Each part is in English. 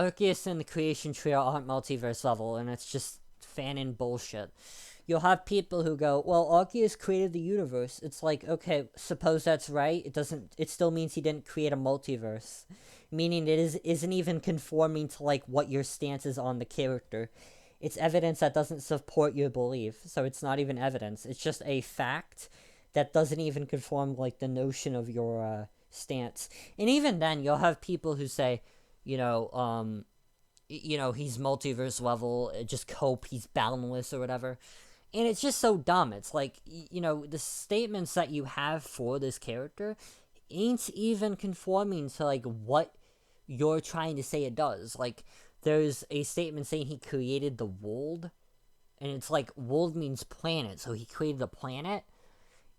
Arceus and the creation tree aren't multiverse level, and it's just fanon bullshit. You'll have people who go, well, Arceus created the universe. It's like, okay, suppose that's right. It still means he didn't create a multiverse. Meaning isn't even conforming to, like, what your stance is on the character. It's evidence that doesn't support your belief, so it's not even evidence. It's just a fact that doesn't even conform, like, the notion of your, stance. And even then, you'll have people who say, you know, he's multiverse level, just cope, he's boundless or whatever. And it's just so dumb. It's like, the statements that you have for this character ain't even conforming to, like, what you're trying to say it does. Like, there's a statement saying he created the world, and it's like, world means planet, so he created a planet.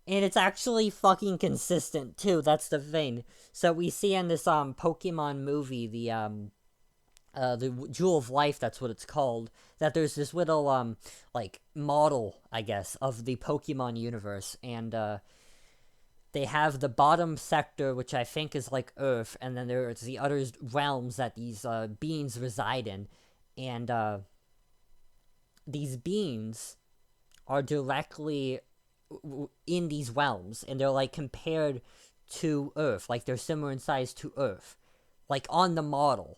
And it's actually fucking consistent, too. That's the thing. So we see in this, Pokemon movie, the Jewel of Life, that's what it's called, that there's this little, like, model, I guess, of the Pokemon universe, and, they have the bottom sector, which I think is, like, Earth, and then there's the other realms that these, beings reside in, and, these beings are directly in these realms, and they're, like, compared to Earth, like, they're similar in size to Earth. Like, on the model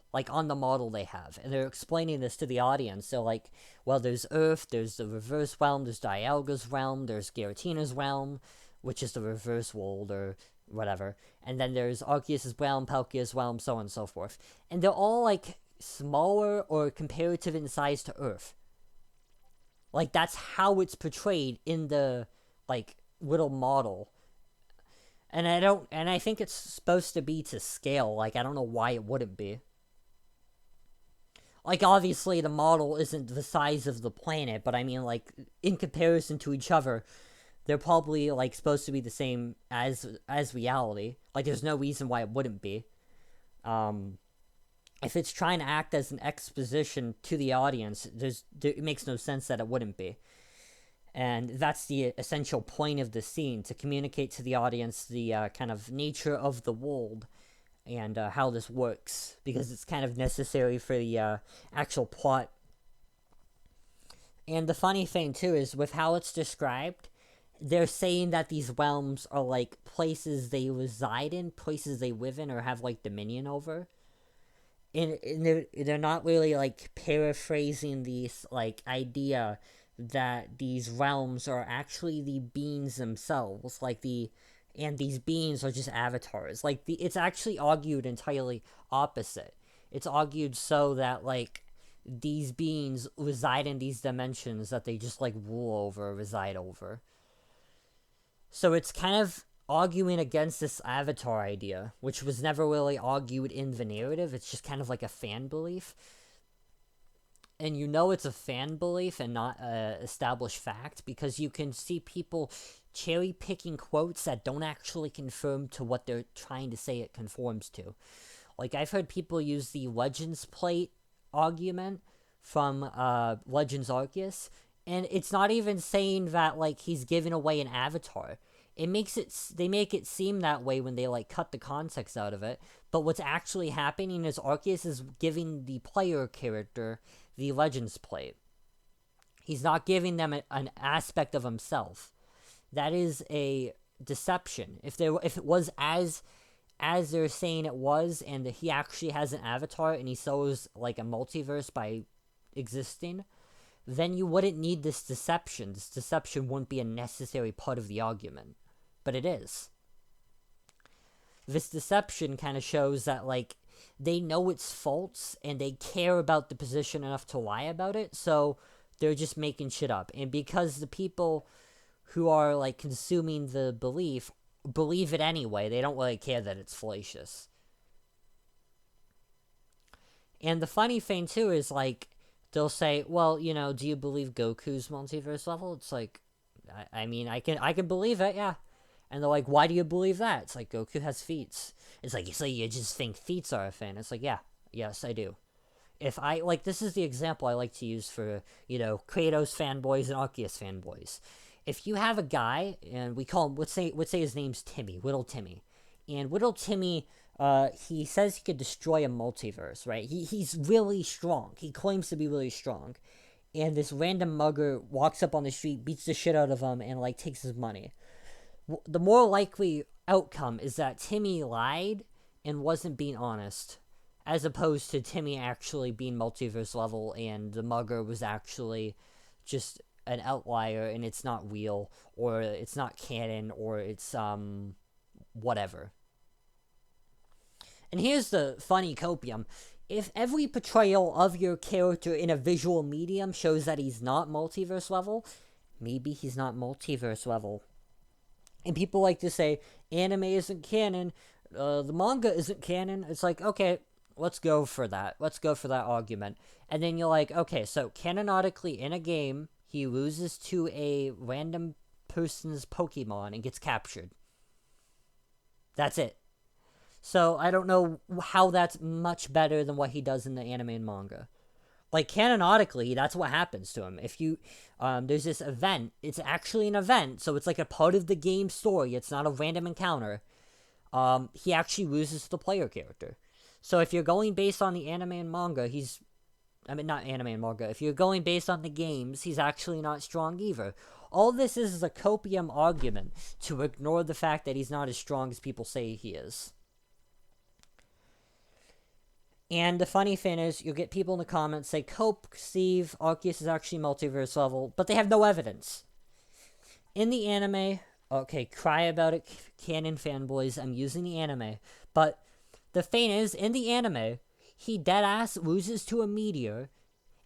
they have. And they're explaining this to the audience. So, like, well, there's Earth, there's the reverse realm, there's Dialga's realm, there's Giratina's realm, which is the reverse world, or whatever. And then there's Arceus' realm, Palkia's realm, so on and so forth. And they're all, like, smaller or comparative in size to Earth. Like, that's how it's portrayed in the, like, little model. And I think it's supposed to be to scale. Like, I don't know why it wouldn't be. Like, obviously, the model isn't the size of the planet, but I mean, like, in comparison to each other, they're probably, like, supposed to be the same as reality. Like, there's no reason why it wouldn't be. If it's trying to act as an exposition to the audience, it makes no sense that it wouldn't be. And that's the essential point of the scene, to communicate to the audience the kind of nature of the world and how this works, because it's kind of necessary for the actual plot. And the funny thing, too, is with how it's described, they're saying that these realms are, like, places they reside in, places they live in, or have, like, dominion over. And they're not really, like, paraphrasing this, like, idea that these realms are actually the beings themselves, and these beings are just avatars. Like, it's actually argued entirely opposite. It's argued so that, like, these beings reside in these dimensions that they just, like, reside over. So it's kind of arguing against this avatar idea, which was never really argued in the narrative. It's just kind of like a fan belief. And it's a fan belief and not an established fact, because you can see people cherry-picking quotes that don't actually conform to what they're trying to say it conforms to. Like, I've heard people use the Legends plate argument from Legends Arceus, and it's not even saying that, like, he's giving away an avatar. They make it seem that way when they, like, cut the context out of it, but what's actually happening is Arceus is giving the player character the Legends plate. He's not giving them an aspect of himself. That is a deception. If it was as they're saying it was, and he actually has an avatar and he shows, like, a multiverse by existing, then you wouldn't need this deception. This deception wouldn't be a necessary part of the argument. But it is. This deception kind of shows that, like, they know it's false, and they care about the position enough to lie about it, so they're just making shit up. And because the people who are, like, consuming the believe it anyway, they don't really care that it's fallacious. And the funny thing, too, is, like, they'll say, well, do you believe Goku's multiverse level? It's like, I mean, I can believe it, yeah. And they're like, why do you believe that? It's like, Goku has feats. It's like, so you just think feats are a thing. It's like, yeah, yes, I do. If I, like, this is the example I like to use for, Kratos fanboys and Arceus fanboys. If you have a guy, and we call him, let's say his name's Timmy, Little Timmy. And Little Timmy he says he could destroy a multiverse, right? He's really strong. He claims to be really strong. And this random mugger walks up on the street, beats the shit out of him, and, like, takes his money. The more likely outcome is that Timmy lied and wasn't being honest, as opposed to Timmy actually being multiverse level and the mugger was actually just an outlier and it's not real, or it's not canon, or it's whatever. And here's the funny copium. If every portrayal of your character in a visual medium shows that he's not multiverse level, maybe he's not multiverse level. And people like to say, anime isn't canon, the manga isn't canon. It's like, okay, let's go for that. Let's go for that argument. And then you're like, okay, so canonically in a game, he loses to a random person's Pokemon and gets captured. That's it. So I don't know how that's much better than what he does in the anime and manga. Like, canonically, that's what happens to him. If you, there's this event, it's actually an event, so it's like a part of the game story, it's not a random encounter. He actually loses to the player character. So if you're going based on the anime and manga, not anime and manga, if you're going based on the games, he's actually not strong either. All this is a copium argument to ignore the fact that he's not as strong as people say he is. And the funny thing is, you'll get people in the comments say, Cope, Steve, Arceus is actually multiverse level, but they have no evidence. In the anime, okay, cry about it, canon fanboys, I'm using the anime, but the thing is, in the anime, he deadass loses to a meteor,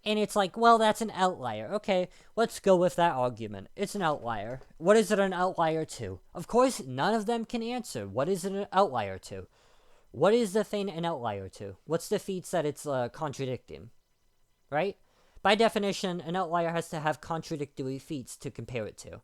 and it's like, well, that's an outlier. Okay, let's go with that argument. It's an outlier. What is it an outlier to? Of course, none of them can answer. What is it an outlier to? What is the thing an outlier to? What's the feats that it's contradicting? Right? By definition, an outlier has to have contradictory feats to compare it to.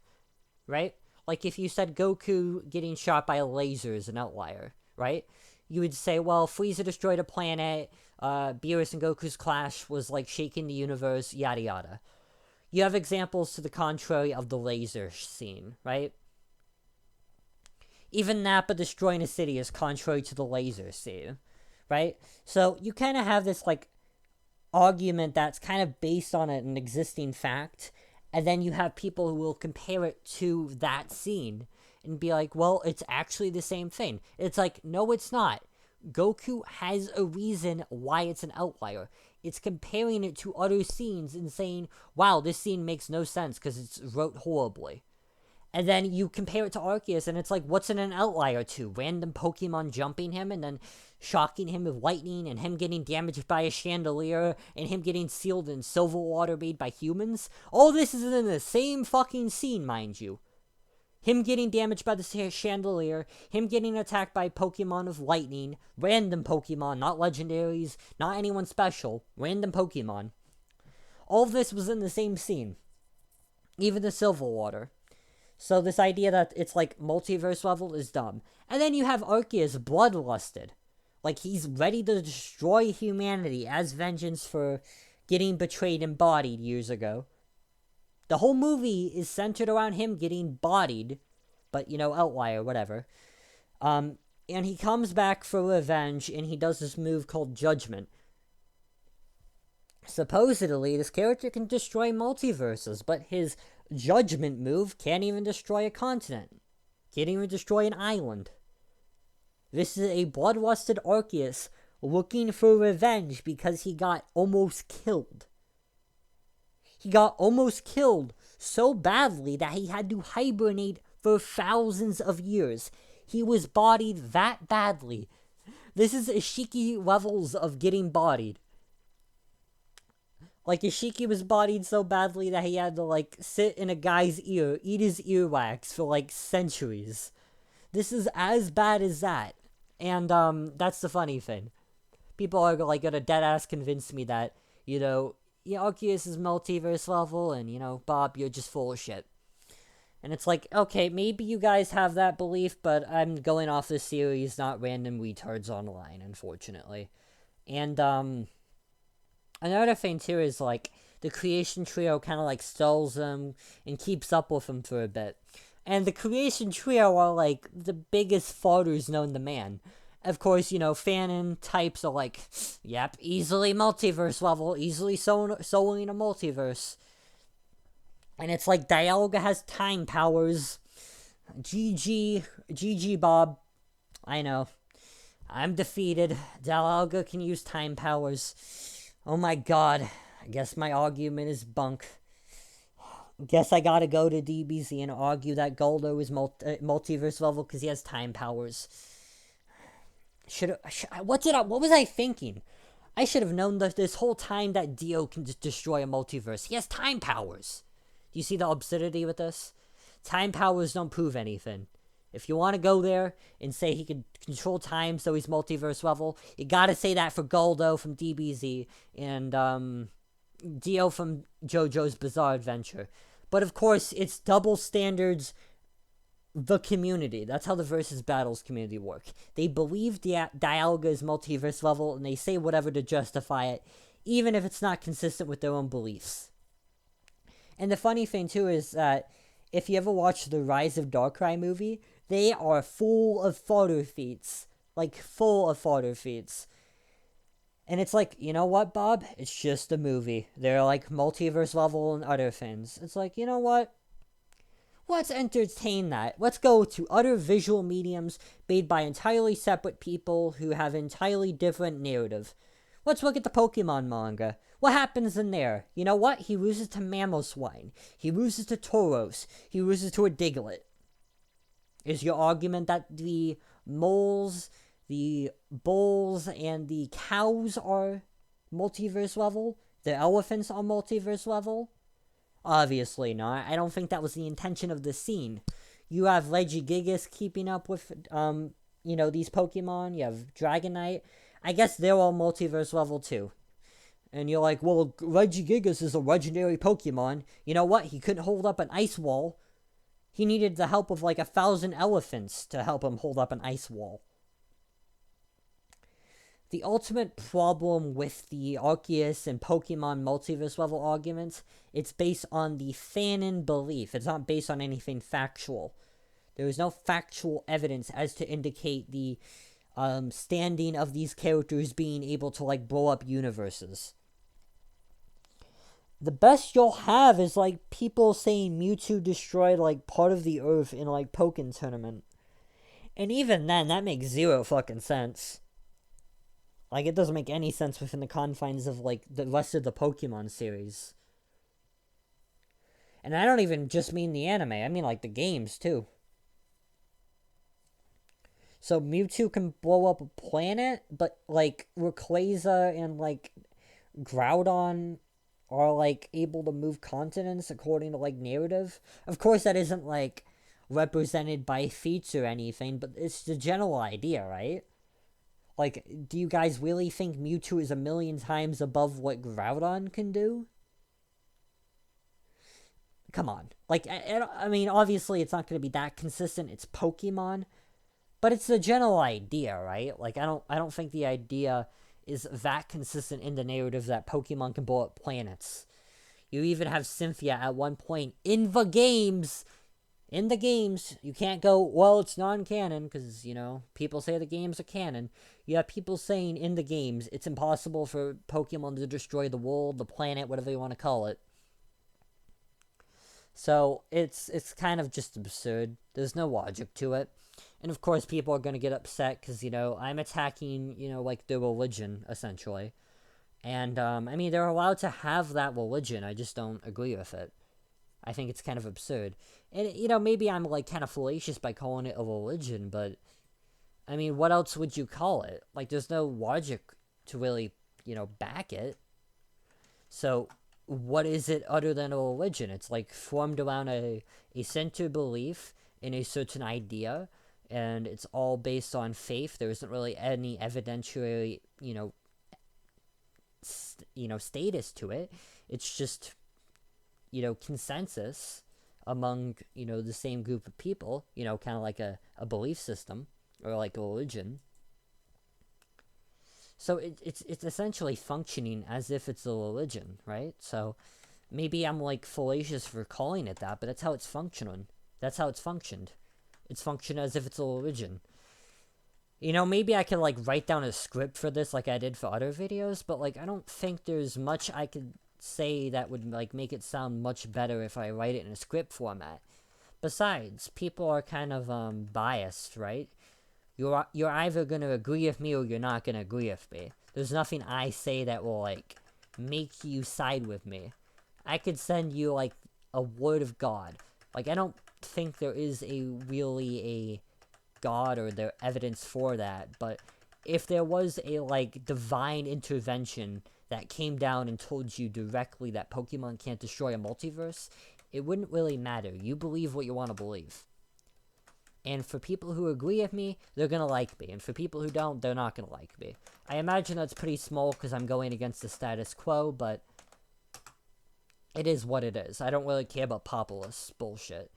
Right? Like if you said Goku getting shot by a laser is an outlier, right? You would say, well, Frieza destroyed a planet, Beerus and Goku's clash was like shaking the universe, yada yada. You have examples to the contrary of the laser scene, right? Even Nappa destroying a city is contrary to the laser scene, right? So you kind of have this, like, argument that's kind of based on an existing fact, and then you have people who will compare it to that scene and be like, well, it's actually the same thing. It's like, no, it's not. Goku has a reason why it's an outlier. It's comparing it to other scenes and saying, wow, this scene makes no sense because it's wrote horribly. And then you compare it to Arceus, and it's like, what's it an outlier to? Random Pokemon jumping him, and then shocking him with lightning, and him getting damaged by a chandelier, and him getting sealed in silver water made by humans? All this is in the same fucking scene, mind you. Him getting damaged by the chandelier, him getting attacked by Pokemon with lightning, random Pokemon, not legendaries, not anyone special, random Pokemon. All of this was in the same scene. Even the silver water. So this idea that it's like multiverse level is dumb. And then you have Arceus bloodlusted. Like he's ready to destroy humanity as vengeance for getting betrayed and bodied years ago. The whole movie is centered around him getting bodied, but outlier, whatever. And he comes back for revenge and he does this move called Judgment. Supposedly, this character can destroy multiverses, but his Judgment move can't even destroy a continent. Can't even destroy an island. This is a bloodlusted Arceus looking for revenge because he got almost killed. He got almost killed so badly that he had to hibernate for thousands of years. He was bodied that badly. This is Ishiki levels of getting bodied. Like, Ishiki was bodied so badly that he had to, sit in a guy's ear, eat his earwax for, centuries. This is as bad as that. And, that's the funny thing. People are, gonna deadass convince me that, Arceus is multiverse level, and, Bob, you're just full of shit. And it's like, okay, maybe you guys have that belief, but I'm going off this series, not random retards online, unfortunately. And, another thing, too, is, the Creation Trio kind of, stalls him and keeps up with him for a bit. And the Creation Trio are, the biggest farters known to man. Of course, fanon types are like, yep, easily multiverse level, easily solely in a multiverse. And it's like Dialga has time powers. GG Bob. I know. I'm defeated. Dialga can use time powers. Oh my god. I guess my argument is bunk. Guess I gotta go to DBZ and argue that Goldo is multiverse level because he has time powers. What was I thinking? I should have known this whole time that Dio can destroy a multiverse. He has time powers. Do you see the absurdity with this? Time powers don't prove anything. If you want to go there and say he can control time so he's multiverse level, you gotta say that for Goldo from DBZ and Dio from JoJo's Bizarre Adventure. But of course, it's double standards. The community. That's how the versus battles community work. They believe Dialga is multiverse level, and they say whatever to justify it, even if it's not consistent with their own beliefs. And the funny thing, too, is that if you ever watch the Rise of Darkrai movie, they are full of fodder feats. Like, full of fodder feats. And it's like, you know what, Bob? It's just a movie. They're like multiverse level and other things. It's like, you know what? Let's entertain that. Let's go to other visual mediums made by entirely separate people who have entirely different narrative. Let's look at the Pokemon manga. What happens in there? You know what? He loses to Mamoswine. He loses to Tauros. He loses to a Diglett. Is your argument that the moles, the bulls, and the cows are multiverse level? The elephants are multiverse level? Obviously not. I don't think that was the intention of the scene. You have Regigigas keeping up with, these Pokemon. You have Dragonite. I guess they're all multiverse level too. And you're like, well, Regigigas is a legendary Pokemon. You know what? He couldn't hold up an ice wall. He needed the help of like 1,000 elephants to help him hold up an ice wall. The ultimate problem with the Arceus and Pokemon multiverse level arguments, it's based on the fanon belief. It's not based on anything factual. There is no factual evidence as to indicate the standing of these characters being able to like blow up universes. The best you'll have is like people saying Mewtwo destroyed like part of the Earth in like Pokken Tournament. And even then, that makes zero fucking sense. Like, it doesn't make any sense within the confines of, like, the rest of the Pokemon series. And I don't even just mean the anime. I mean, like, the games, too. So, Mewtwo can blow up a planet, but, like, Rayquaza and, like, Groudon are, like, able to move continents according to, like, narrative. Of course, that isn't, like, represented by feats or anything, but it's the general idea, right? Like, do you guys really think Mewtwo is 1,000,000 times above what Groudon can do? Come on. Like, I mean, obviously it's not going to be that consistent. It's Pokemon. But it's the general idea, right? Like, I don't think the idea is that consistent in the narrative that Pokemon can blow up planets. You even have Cynthia at one point in the games. In the games, you can't go, well, it's non-canon, because, people say the games are canon. You have people saying in the games, it's impossible for Pokemon to destroy the world, the planet, whatever you want to call it. So, it's kind of just absurd. There's no logic to it. And of course, people are going to get upset, because, I'm attacking, like, their religion, essentially. And, I mean, they're allowed to have that religion, I just don't agree with it. I think it's kind of absurd. And, maybe I'm, like, kind of fallacious by calling it a religion, but, I mean, what else would you call it? Like, there's no logic to really, back it. So, what is it other than a religion? It's, like, formed around a center belief in a certain idea, and it's all based on faith. There isn't really any evidentiary, status to it. It's just consensus among, the same group of people, kind of like a belief system or like a religion. So it's essentially functioning as if it's a religion, right? So maybe I'm like fallacious for calling it that, but that's how it's functioning. That's how it's functioned. It's functioned as if it's a religion. Maybe I could like write down a script for this like I did for other videos, but like I don't think there's much I could say that would like make it sound much better if I write it in a script format. Besides, people are kind of biased, right? You're either gonna agree with me or you're not gonna agree with me. There's nothing I say that will like make you side with me. I could send you like a word of God. Like I don't think there is a God or the evidence for that, but if there was a like divine intervention that came down and told you directly that Pokemon can't destroy a multiverse, it wouldn't really matter. You believe what you want to believe. And for people who agree with me, they're gonna like me. And for people who don't, they're not gonna like me. I imagine that's pretty small because I'm going against the status quo, but it is what it is. I don't really care about populist bullshit.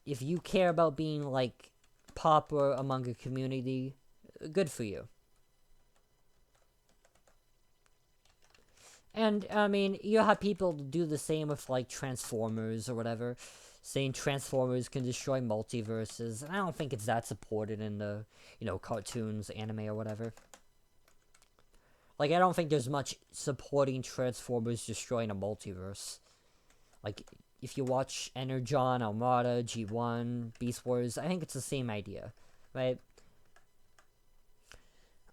If you care about being, like, popular among a community, good for you. And, I mean, you have people do the same with, like, Transformers or whatever, saying Transformers can destroy multiverses, and I don't think it's that supported in the, cartoons, anime, or whatever. Like, I don't think there's much supporting Transformers destroying a multiverse. Like, if you watch Energon, Armada, G1, Beast Wars, I think it's the same idea, right?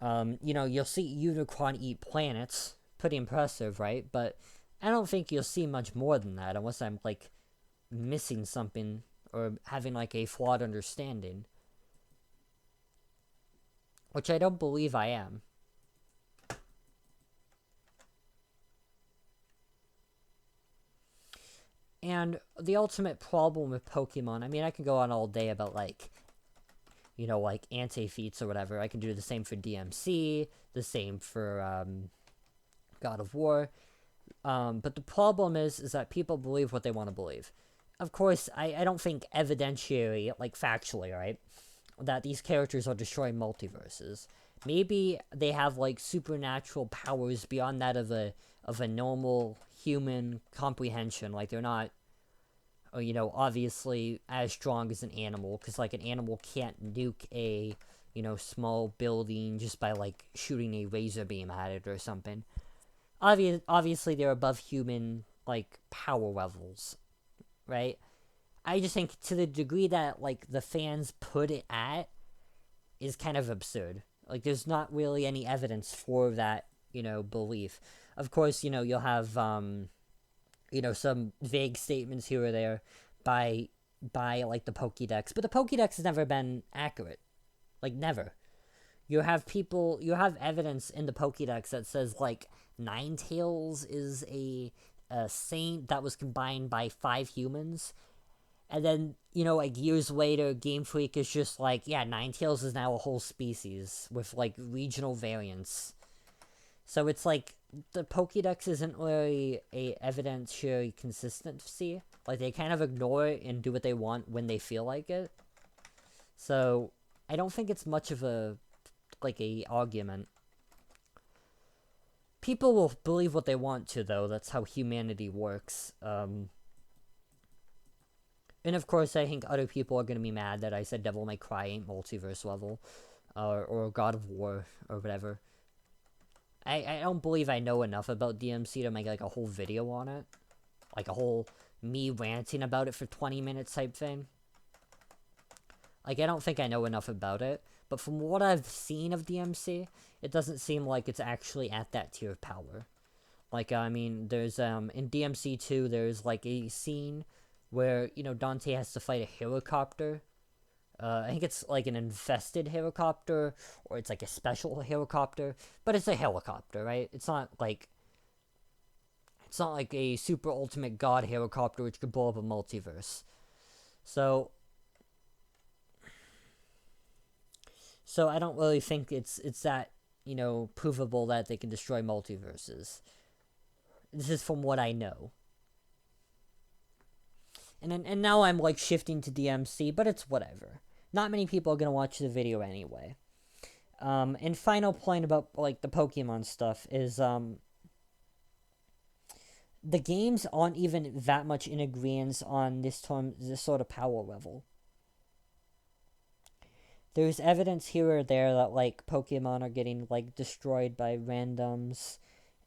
You'll see Unicron eat planets. Pretty impressive, right? But I don't think you'll see much more than that unless I'm, like, missing something or having, like, a flawed understanding. Which I don't believe I am. And the ultimate problem with Pokemon, I mean, I can go on all day about, like, like anti-feats or whatever. I can do the same for DMC, the same for, God of War. But the problem is that people believe what they want to believe. Of course, I don't think evidentiary, like factually, right, that these characters are destroying multiverses. Maybe they have, like, supernatural powers beyond that of a normal human comprehension. Like, they're not, obviously as strong as an animal, because, like, an animal can't nuke a, small building just by, like, shooting a laser beam at it or something. Obviously, they're above human, like, power levels, right? I just think to the degree that, like, the fans put it at is kind of absurd. Like, there's not really any evidence for that, belief. Of course, you'll have, some vague statements here or there by like, the Pokédex. But the Pokédex has never been accurate. Like, never. You have evidence in the Pokédex that says, like, Ninetales is a saint that was combined by 5 humans. And then, like, years later, Game Freak is just like, yeah, Ninetales is now a whole species with, like, regional variants. So it's like, the Pokédex isn't really a evidentiary consistency. Like, they kind of ignore it and do what they want when they feel like it. So, I don't think it's much of a, like, a argument. People will believe what they want to, though. That's how humanity works. And of course, I think other people are going to be mad that I said Devil May Cry ain't multiverse level. Or God of War, or whatever. I don't believe I know enough about DMC to make, like, a whole video on it. Like, a whole me ranting about it for 20 minutes type thing. Like, I don't think I know enough about it. But from what I've seen of DMC, it doesn't seem like it's actually at that tier of power. Like, I mean, there's, in DMC 2, there's, like, a scene where, Dante has to fight a helicopter. I think it's, like, an infested helicopter, or it's, like, a special helicopter. But it's a helicopter, right? It's not like a super ultimate god helicopter which could blow up a multiverse. So I don't really think it's that, provable that they can destroy multiverses. This is from what I know. And now I'm, like, shifting to DMC, but it's whatever. Not many people are going to watch the video anyway. And final point about, like, the Pokemon stuff is, the games aren't even that much in agreement on this sort of power level. There's evidence here or there that like Pokemon are getting like destroyed by randoms,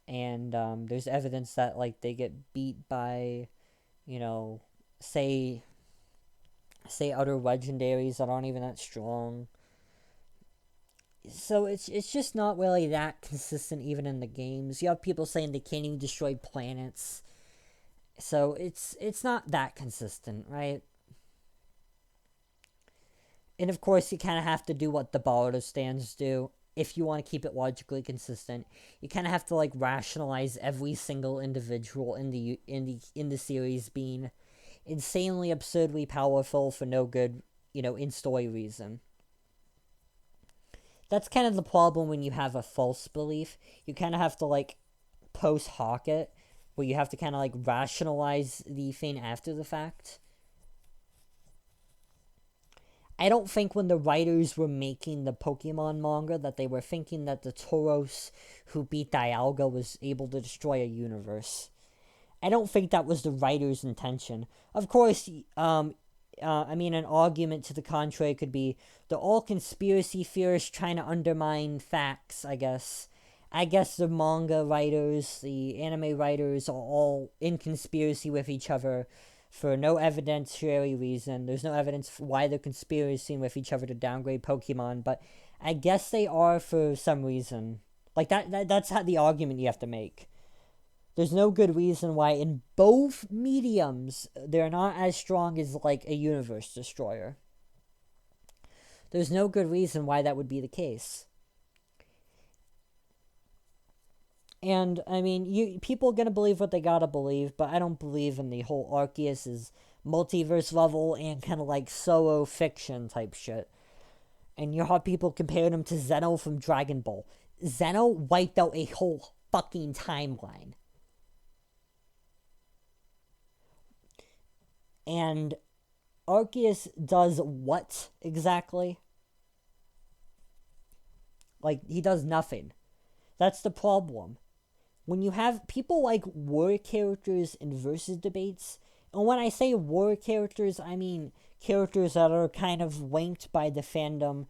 and there's evidence that like they get beat by, you know, say other legendaries that aren't even that strong. So it's just not really that consistent even in the games. You have people saying they can't even destroy planets. So it's not that consistent, right? And of course, you kind of have to do what the Balder stands do. If you want to keep it logically consistent, you kind of have to like rationalize every single individual in the series being insanely absurdly powerful for no good, in story reason. That's kind of the problem when you have a false belief. You kind of have to like post hoc it, where you have to kind of like rationalize the thing after the fact. I don't think when the writers were making the Pokemon manga that they were thinking that the Tauros who beat Dialga was able to destroy a universe. I don't think that was the writer's intention. Of course, I mean, an argument to the contrary could be they're all conspiracy theorists trying to undermine facts, I guess. I guess the manga writers, the anime writers are all in conspiracy with each other for no evidentiary reason. There's no evidence for why they're conspiracying with each other to downgrade Pokemon, but I guess they are for some reason. Like that's how the argument you have to make. There's no good reason why in both mediums they're not as strong as like a universe destroyer. There's no good reason why that would be the case. And I mean, people are gonna believe what they gotta believe, but I don't believe in the whole Arceus is multiverse level and kind of like solo fiction type shit. And you have people comparing him to Zeno from Dragon Ball. Zeno wiped out a whole fucking timeline. And Arceus does what exactly? Like, he does nothing. That's the problem. When you have people like war characters in versus debates, and when I say war characters, I mean characters that are kind of linked by the fandom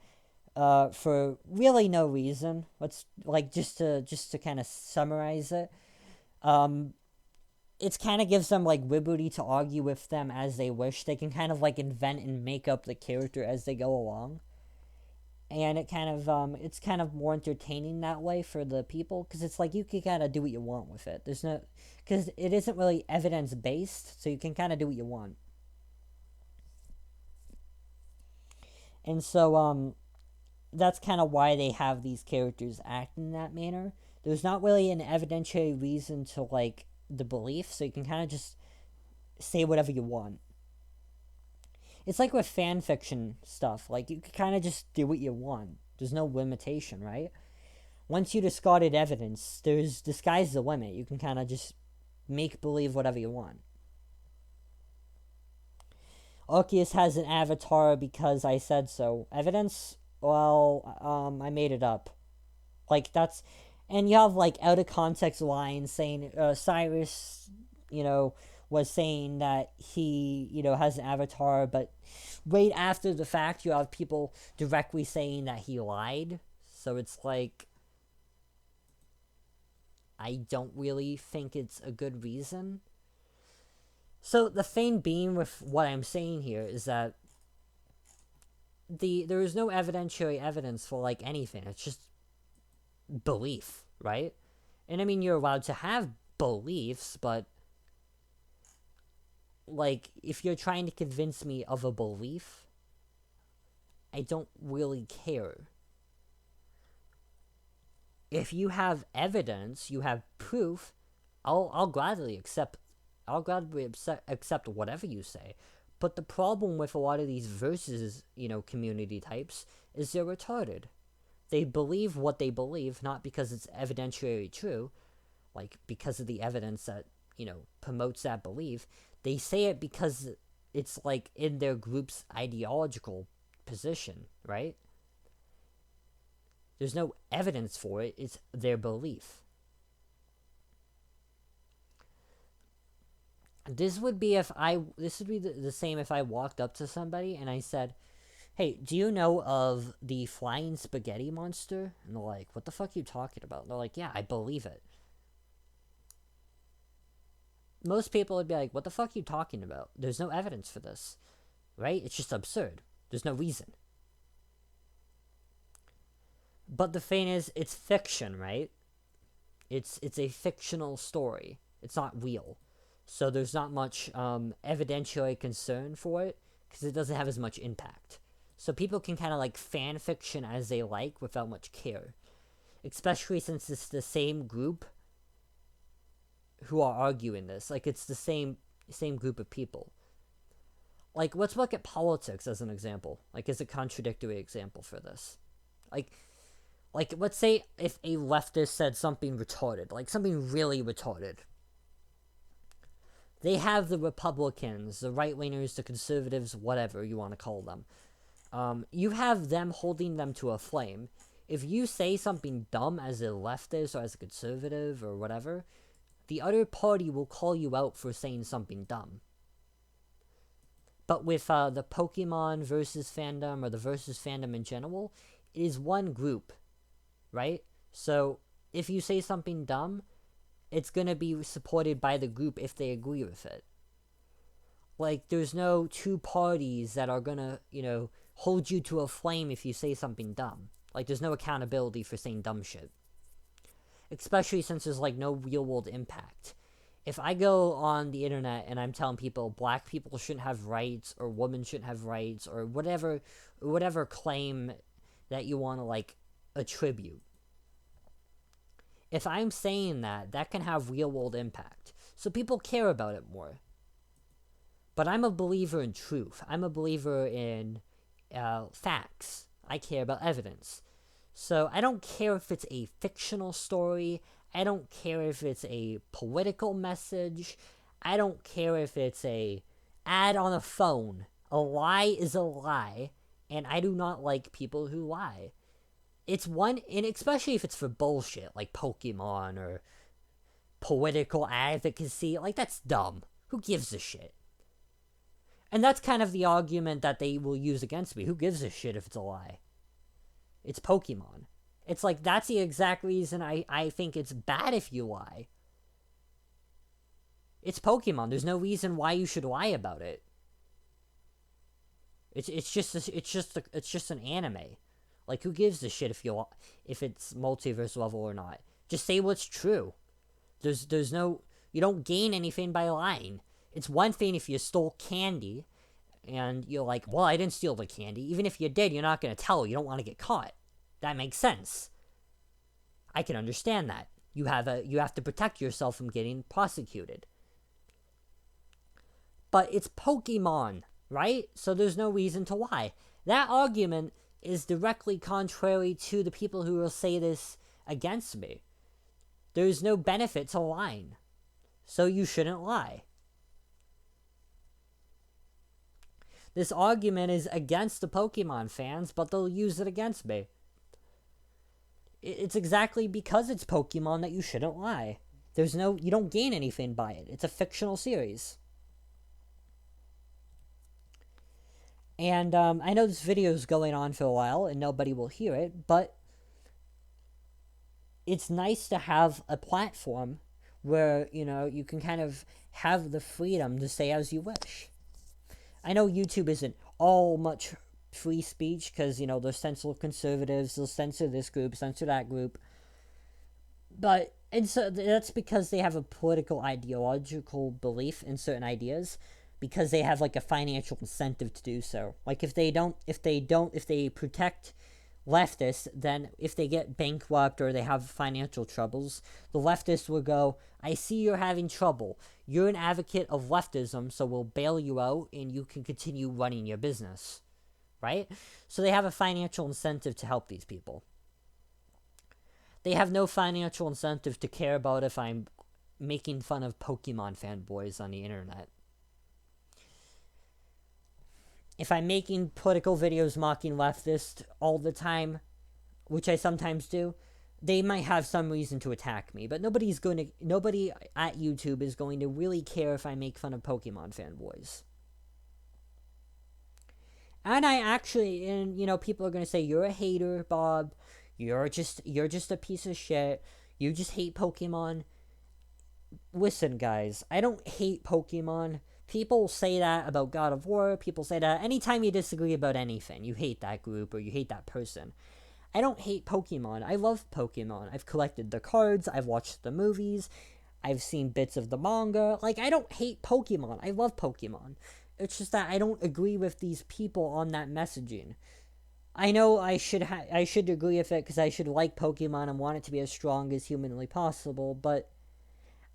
for really no reason. Let's like just to kind of summarize it. It kind of gives them like liberty to argue with them as they wish. They can kind of like invent and make up the character as they go along, and it's kind of more entertaining that way for the people because it's like you can kind of do what you want with it. There's no because it isn't really evidence based, so you can kind of do what you want. And so that's kind of why they have these characters act in that manner. There's not really an evidentiary reason to like the belief, so you can kind of just say whatever you want. It's like with fan fiction stuff. Like, you can kind of just do what you want. There's no limitation, right? Once you discarded evidence, the sky's the limit. You can kind of just make believe whatever you want. Arceus has an avatar because I said so. Evidence? Well, I made it up. Like, that's... And you have, like, out-of-context lines saying Cyrus, was saying that he, has an avatar, but right after the fact, you have people directly saying that he lied. So it's like, I don't really think it's a good reason. So the thing being with what I'm saying here is that there is no evidentiary evidence for like anything. It's just belief, right? And I mean, you're allowed to have beliefs, but like, if you're trying to convince me of a belief, I don't really care. If you have evidence, you have proof, I'll gladly accept whatever you say. But the problem with a lot of these versus, community types is they're retarded. They believe what they believe, not because it's evidentiary true, like because of the evidence that, promotes that belief. They say it because it's like in their group's ideological position, right? There's no evidence for it, it's their belief. This would be the same if I walked up to somebody and I said, hey, do you know of the flying spaghetti monster? And they're like, what the fuck are you talking about? And they're like, yeah, I believe it. Most people would be like, what the fuck are you talking about? There's no evidence for this, right? It's just absurd. There's no reason. But the thing is, it's fiction, right? It's a fictional story. It's not real. So there's not much evidentiary concern for it because it doesn't have as much impact. So people can kind of like fan fiction as they like without much care. Especially since it's the same group who are arguing this. Like, it's the same group of people. Like, let's look at politics as an example. Like, as a contradictory example for this. Like, let's say if a leftist said something retarded. Like, something really retarded. They have the Republicans, the right-wingers, the conservatives, whatever you want to call them. You have them holding them to a flame. If you say something dumb as a leftist or as a conservative or whatever, the other party will call you out for saying something dumb. But with the Pokemon versus fandom or the versus fandom in general, it is one group, right? So if you say something dumb, it's going to be supported by the group if they agree with it. Like, there's no two parties that are going to, hold you to a flame if you say something dumb. Like, there's no accountability for saying dumb shit. Especially since there's, like, no real-world impact. If I go on the internet and I'm telling people black people shouldn't have rights, or women shouldn't have rights, or whatever claim that you want to, like, attribute. If I'm saying that can have real-world impact. So people care about it more. But I'm a believer in truth. I'm a believer in facts. I care about evidence. So I don't care if it's a fictional story. I don't care if it's a political message. I don't care if it's a ad on a phone. A lie is a lie, and I do not like people who lie. It's one, and especially if it's for bullshit, like Pokemon or political advocacy, like, that's dumb. Who gives a shit? And that's kind of the argument that they will use against me. Who gives a shit if it's a lie? It's Pokemon. It's like, that's the exact reason I think it's bad if you lie. It's Pokemon. There's no reason why you should lie about it. It's just an anime. Like, who gives a shit if it's multiverse level or not? Just say what's true. There's no, you don't gain anything by lying. It's one thing if you stole candy and you're like, well, I didn't steal the candy. Even if you did, you're not going to tell. You don't want to get caught. That makes sense. I can understand that. You have to protect yourself from getting prosecuted. But it's Pokemon, right? So there's no reason to lie. That argument is directly contrary to the people who will say this against me. There's no benefit to lying. So you shouldn't lie. This argument is against the Pokemon fans, but they'll use it against me. It's exactly because it's Pokemon that you shouldn't lie. You don't gain anything by it. It's a fictional series. And I know this video is going on for a while and nobody will hear it, but it's nice to have a platform where, you can kind of have the freedom to say as you wish. I know YouTube isn't all much free speech because, they'll censor conservatives, they'll censor this group, censor that group. But so that's because they have a political ideological belief in certain ideas, because they have, like, a financial incentive to do so. Like, if they protect leftists, then if they get bankrupt or they have financial troubles, the leftists will go, I see you're having trouble. You're an advocate of leftism, so we'll bail you out and you can continue running your business. Right? So they have a financial incentive to help these people. They have no financial incentive to care about if I'm making fun of Pokemon fanboys on the internet. If I'm making political videos mocking leftists all the time, which I sometimes do, they might have some reason to attack me. But nobody at YouTube is going to really care if I make fun of Pokemon fanboys. And I actually, and people are gonna say you're a hater, Bob. You're just a piece of shit. You just hate Pokemon. Listen, guys, I don't hate Pokemon. People say that about God of War. People say that anytime you disagree about anything, you hate that group or you hate that person. I don't hate Pokemon. I love Pokemon. I've collected the cards. I've watched the movies. I've seen bits of the manga. Like, I don't hate Pokemon. I love Pokemon. It's just that I don't agree with these people on that messaging. I know I should agree with it because I should like Pokemon and want it to be as strong as humanly possible, but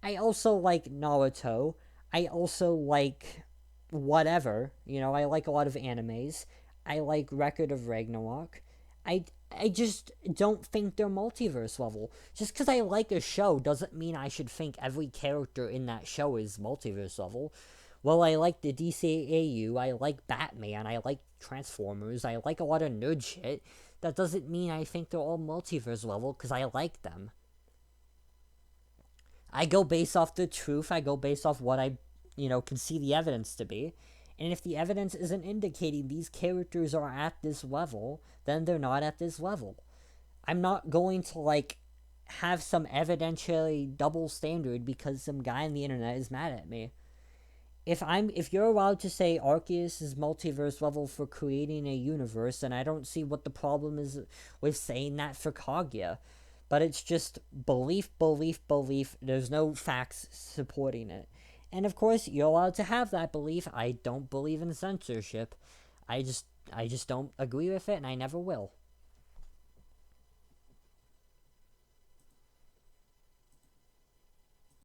I also like Naruto. I also like whatever. I like a lot of animes. I like Record of Ragnarok. I just don't think they're multiverse level. Just because I like a show doesn't mean I should think every character in that show is multiverse level. Well, I like the DCAU, I like Batman, I like Transformers, I like a lot of nerd shit. That doesn't mean I think they're all multiverse level because I like them. I go based off the truth. I go based off what I, can see the evidence to be. And if the evidence isn't indicating these characters are at this level, then they're not at this level. I'm not going to have some evidentially double standard because some guy on the internet is mad at me. If you're allowed to say Arceus is multiverse level for creating a universe, then I don't see what the problem is with saying that for Kaguya. But it's just belief, belief, belief. There's no facts supporting it. And of course, you're allowed to have that belief. I don't believe in censorship. I just don't agree with it, and I never will.